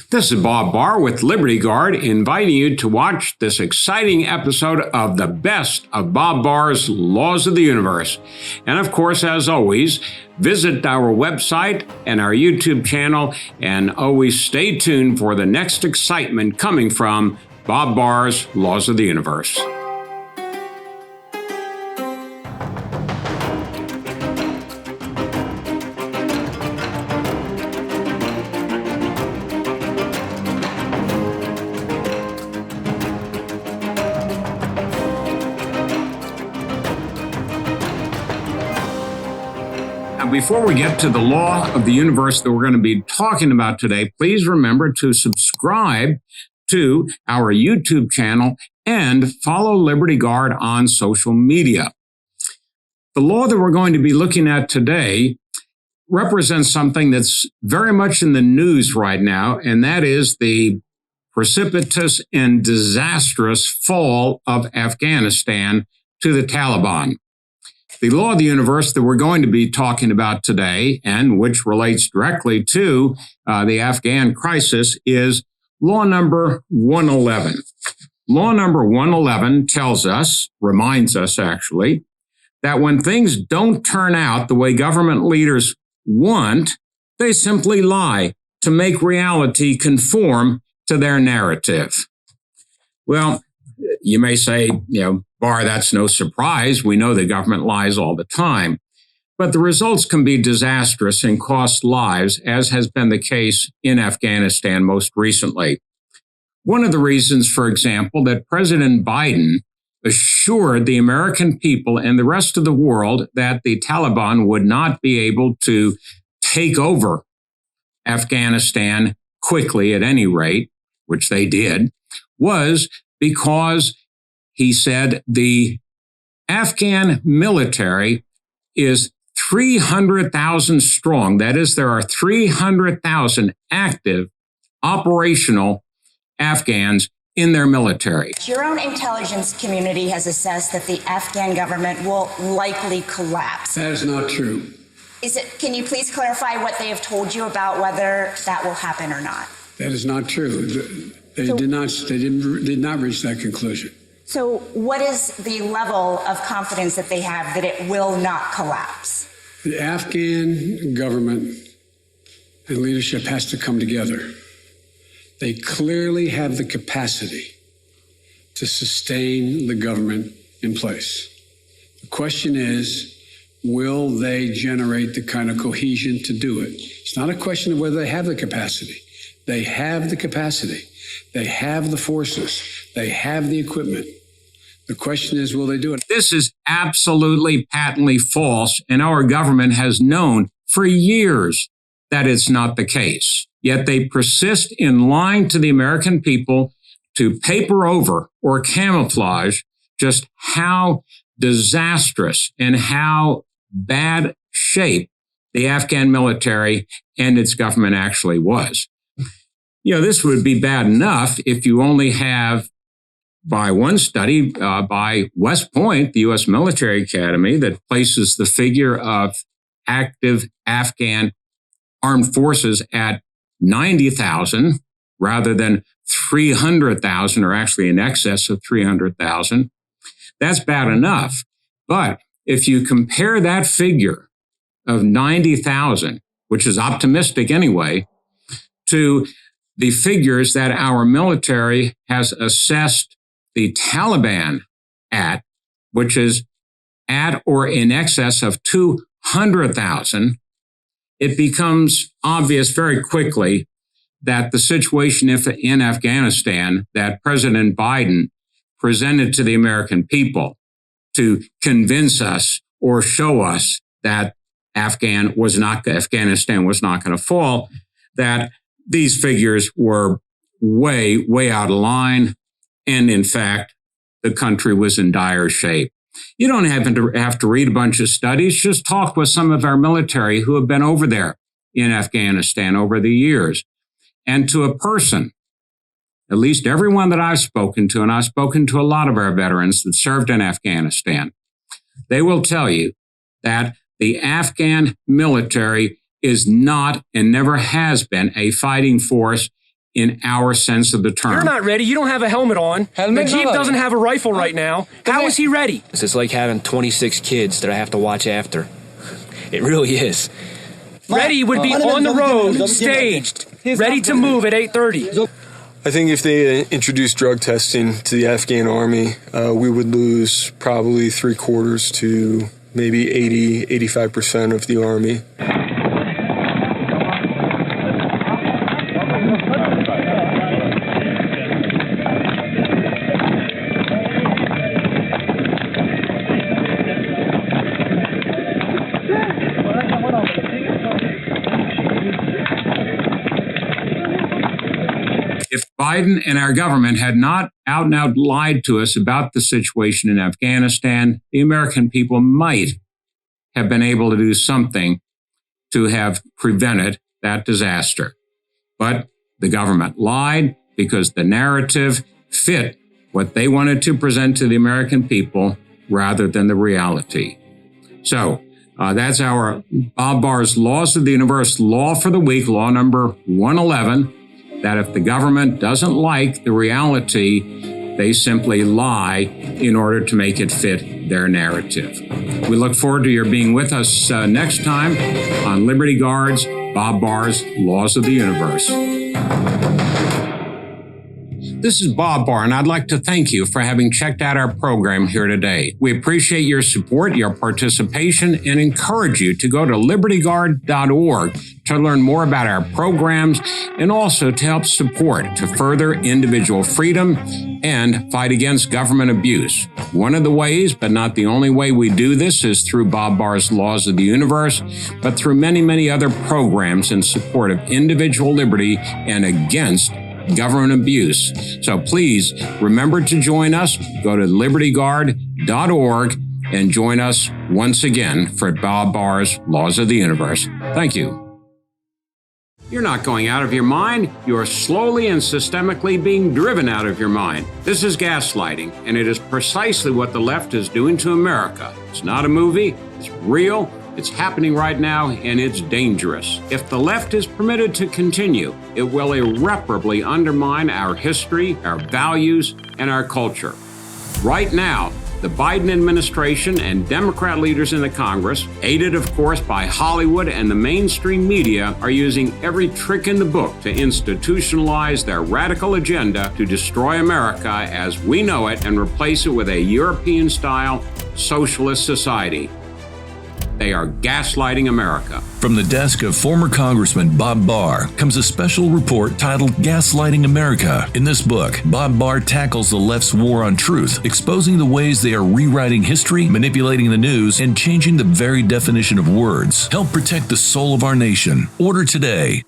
This is Bob Barr with Liberty Guard, inviting you to watch this exciting episode of the best of Bob Barr's Laws of the Universe. And of course, as always, visit our website and our YouTube channel, and always stay tuned for the next excitement coming from Bob Barr's Laws of the Universe. Before we get to the law of the universe that we're going to be talking about today, please remember to subscribe to our YouTube channel and follow Liberty Guard on social media. The law that we're going to be looking at today represents something that's very much in the news right now, and that is the precipitous and disastrous fall of Afghanistan to the Taliban. The law of the universe that we're going to be talking about today, and which relates directly to the Afghan crisis, is law number 111. Law number 111 reminds us actually, that when things don't turn out the way government leaders want, they simply lie to make reality conform to their narrative. Well, you may say, Barr, that's no surprise. We know the government lies all the time. But the results can be disastrous and cost lives, as has been the case in Afghanistan most recently. One of the reasons, for example, that President Biden assured the American people and the rest of the world that the Taliban would not be able to take over Afghanistan quickly at any rate, which they did, was because he said the Afghan military is 300,000 strong. That is, there are 300,000 active operational Afghans in their military. Your own intelligence community has assessed that the Afghan government will likely collapse. That is not true. Can you please clarify what they have told you about whether that will happen or not? That is not true. They did not reach that conclusion. So what is the level of confidence that they have that it will not collapse? The Afghan government and leadership has to come together. They clearly have the capacity to sustain the government in place. The question is, will they generate the kind of cohesion to do it? It's not a question of whether they have the capacity. They have the capacity. They have the forces. They have the equipment. The question is, will they do it? This is absolutely patently false, and our government has known for years that it's not the case. Yet they persist in lying to the American people to paper over or camouflage just how disastrous and how bad shape the Afghan military and its government actually was. This would be bad enough if you only have, by one study by West Point, the U.S. Military Academy, that places the figure of active Afghan armed forces at 90,000 rather than 300,000, or actually in excess of 300,000. That's bad enough. But if you compare that figure of 90,000, which is optimistic anyway, to the figures that our military has assessed the Taliban at, which is at or in excess of 200,000, it becomes obvious very quickly that the situation in Afghanistan that President Biden presented to the American people to convince us or show us that Afghanistan was not going to fall, that these figures were way, way out of line. And in fact, the country was in dire shape. You don't have to read a bunch of studies. Just talk with some of our military who have been over there in Afghanistan over the years. And to a person, at least everyone that I've spoken to, and I've spoken to a lot of our veterans that served in Afghanistan, they will tell you that the Afghan military is not and never has been a fighting force in our sense of the term. You're not ready. You don't have a helmet on. Najib doesn't have a rifle right now. How is he ready? It's like having 26 kids that I have to watch after. It really is. Ready would be on the road, staged, ready to move at 8:30. I think if they introduced drug testing to the Afghan army, we would lose probably 3/4 to maybe 85% of the army. If Biden and our government had not out and out lied to us about the situation in Afghanistan, the American people might have been able to do something to have prevented that disaster. But the government lied because the narrative fit what they wanted to present to the American people rather than the reality. So that's our Bob Barr's Laws of the Universe Law for the Week, law number 111. That if the government doesn't like the reality, they simply lie in order to make it fit their narrative. We look forward to your being with us next time on Liberty Guard's Bob Barr's Laws of the Universe. This is Bob Barr, and I'd like to thank you for having checked out our program here today. We appreciate your support, your participation, and encourage you to go to libertyguard.org to learn more about our programs and also to help support to further individual freedom and fight against government abuse. One of the ways, but not the only way we do this, is through Bob Barr's Laws of the Universe, but through many, many other programs in support of individual liberty and against government abuse. So please remember to join us. Go to libertyguard.org and join us once again for Bob Barr's Laws of the Universe. Thank you. You're not going out of your mind. You're slowly and systemically being driven out of your mind. This is gaslighting, and it is precisely what the left is doing to America. It's not a movie. It's real. It's happening right now, and it's dangerous. If the left is permitted to continue, it will irreparably undermine our history, our values, and our culture. Right now, the Biden administration and Democrat leaders in the Congress, aided of course by Hollywood and the mainstream media, are using every trick in the book to institutionalize their radical agenda to destroy America as we know it and replace it with a European-style socialist society. They are gaslighting America. From the desk of former Congressman Bob Barr comes a special report titled Gaslighting America. In this book, Bob Barr tackles the left's war on truth, exposing the ways they are rewriting history, manipulating the news, and changing the very definition of words. Help protect the soul of our nation. Order today.